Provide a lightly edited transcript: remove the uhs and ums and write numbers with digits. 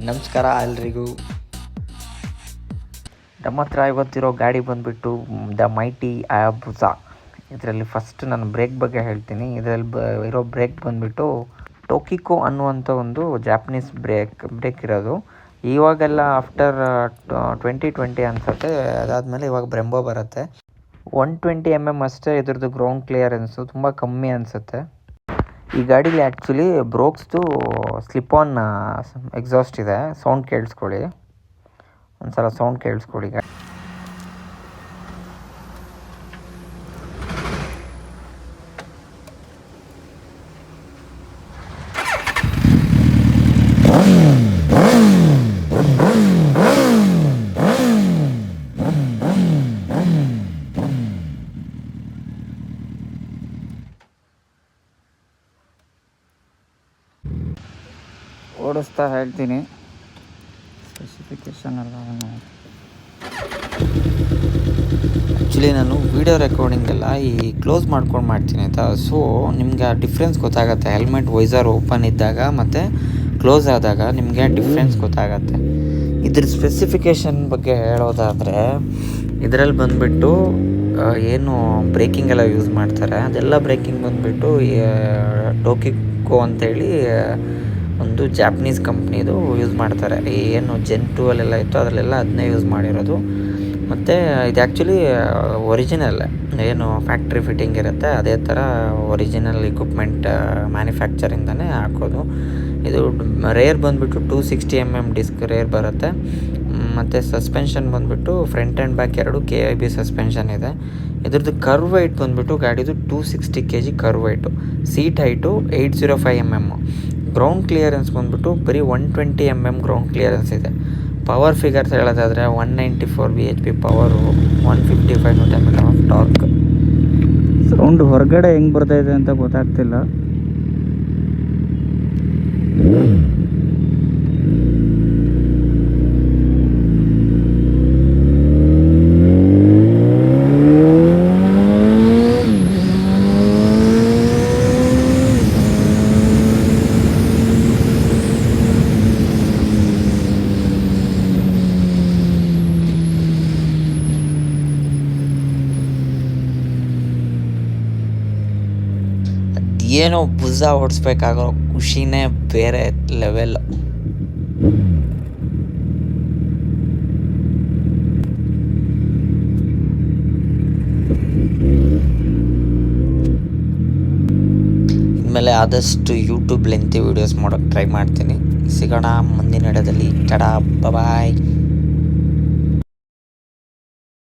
ನಮಸ್ಕಾರ ಎಲ್ರಿಗೂ. ನಮ್ಮ ಹತ್ರ ಇವತ್ತಿರೋ ಗಾಡಿ ಬಂದುಬಿಟ್ಟು ದ ಮೈಟಿ ಹಯಾಬುಸಾ. ಇದರಲ್ಲಿ ಫಸ್ಟ್ ನಾನು ಬ್ರೇಕ್ ಬಗ್ಗೆ ಹೇಳ್ತೀನಿ. ಇದರಲ್ಲಿ ಇರೋ ಬ್ರೇಕ್ ಬಂದುಬಿಟ್ಟು ಟೋಕಿಕೋ ಅನ್ನುವಂಥ ಒಂದು ಜಾಪನೀಸ್ ಬ್ರೇಕ್ ಇರೋದು. ಇವಾಗೆಲ್ಲ ಆಫ್ಟರ್ 2020 ಅನಿಸುತ್ತೆ, ಅದಾದಮೇಲೆ ಇವಾಗ ಬ್ರೆಂಬೋ ಬರುತ್ತೆ. 120 mm ಅಷ್ಟೇ ಇದ್ರದ್ದು ಗ್ರೌಂಡ್ ಕ್ಲಿಯರೆನ್ಸು, ತುಂಬ ಕಮ್ಮಿ ಅನಿಸುತ್ತೆ. ಈ ಗಾಡೀಲಿ ಆ್ಯಕ್ಚುಲಿ ಬ್ರೋಕ್ಸ್ದು ಸ್ಲಿಪ್ ಆನ್ ಎಕ್ಸಾಸ್ಟ್ ಇದೆ. ಸೌಂಡ್ ಕೇಳಿಸ್ಕೊಳ್ಳಿ, ಒಂದ್ಸಲ ಸೌಂಡ್ ಕೇಳಿಸ್ಕೊಳ್ಳಿ. ಓಡಿಸ್ತಾ ಹೇಳ್ತೀನಿ, ಸ್ಪೆಸಿಫಿಕೇಷನ್ ಎಲ್ಲ. ಆ್ಯಕ್ಚುಲಿ ನಾನು ವೀಡಿಯೋ ರೆಕಾರ್ಡಿಂಗೆಲ್ಲ ಈ ಕ್ಲೋಸ್ ಮಾಡ್ಕೊಂಡು ಮಾಡ್ತೀನಿ ಆಯಿತಾ. ಸೊ ನಿಮಗೆ ಆ ಡಿಫ್ರೆನ್ಸ್ ಗೊತ್ತಾಗುತ್ತೆ. ಹೆಲ್ಮೆಟ್ ವೈಸರ್ ಓಪನ್ ಇದ್ದಾಗ ಮತ್ತು ಕ್ಲೋಸ್ ಆದಾಗ ನಿಮಗೆ ಡಿಫ್ರೆನ್ಸ್ ಗೊತ್ತಾಗತ್ತೆ. ಇದ್ರ ಸ್ಪೆಸಿಫಿಕೇಷನ್ ಬಗ್ಗೆ ಹೇಳೋದಾದರೆ, ಇದರಲ್ಲಿ ಬಂದುಬಿಟ್ಟು ಏನು ಬ್ರೇಕಿಂಗ್ ಎಲ್ಲ ಯೂಸ್ ಮಾಡ್ತಾರೆ, ಅದೆಲ್ಲ ಬ್ರೇಕಿಂಗ್ ಬಂದುಬಿಟ್ಟು ಟೋಕಿಕೋ ಅಂಥೇಳಿ ಒಂದು ಜಾಪನೀಸ್ ಕಂಪ್ನಿದು ಯೂಸ್ ಮಾಡ್ತಾರೆ. ಏನು Gen 2 ಅಲ್ಲೆಲ್ಲ ಇತ್ತು ಅದರಲ್ಲೆಲ್ಲ ಅದನ್ನೇ ಯೂಸ್ ಮಾಡಿರೋದು. ಮತ್ತು ಇದು ಆ್ಯಕ್ಚುಲಿ ಒರಿಜಿನಲ್ ಏನು ಫ್ಯಾಕ್ಟ್ರಿ ಫಿಟ್ಟಿಂಗ್ ಇರುತ್ತೆ ಅದೇ ಥರ ಒರಿಜಿನಲ್ ಇಕ್ವಿಪ್ಮೆಂಟ್ ಮ್ಯಾನುಫ್ಯಾಕ್ಚರಿಂದನೇ ಹಾಕೋದು. ಇದು ರೇರ್ ಬಂದುಬಿಟ್ಟು 260 mm ಡಿಸ್ಕ್ ರೇರ್ ಬರುತ್ತೆ. ಮತ್ತು ಸಸ್ಪೆನ್ಷನ್ ಬಂದುಬಿಟ್ಟು ಫ್ರಂಟ್ ಆ್ಯಂಡ್ ಬ್ಯಾಕ್ ಎರಡು KIB ಸಸ್ಪೆನ್ಷನ್ ಇದೆ. ಇದ್ರದ್ದು ಕರ್ವ್ ವೈಟ್ ಬಂದುಬಿಟ್ಟು ಗಾಡಿದು 260 kg curve white. Seat height 805 mm. Ground clearance ಬಂದುಬಿಟ್ಟು ಬರೀ 120 mm ಗ್ರೌಂಡ್ ಕ್ಲಿಯರೆನ್ಸ್ ಇದೆ. ಪವರ್ ಫಿಗರ್ಸ್ ಹೇಳೋದಾದರೆ 194 bhp power, 155 Nm of torque. Sound ಹೊರಗಡೆ ಹೆಂಗೆ ಬರ್ತಾಯಿದೆ ಅಂತ ಗೊತ್ತಾಗ್ತಿಲ್ಲ. ಏನೋ ಭುಜ ಓಡಿಸ್ಬೇಕಾಗೋ ಖುಷಿನೇ ಬೇರೆ ಲೆವೆಲ್. ಇನ್ಮೇಲೆ ಆದಷ್ಟು ಯೂಟ್ಯೂಬ್ ಲೆಂತಿ ವೀಡಿಯೋಸ್ ಮಾಡೋಕ್ಕೆ ಟ್ರೈ ಮಾಡ್ತೀನಿ. ಸಿಗೋಣ ಮುಂದಿನ ವಿಡಿಯೋದಲ್ಲಿ. ಟಡಾ, ಬಾಯ್.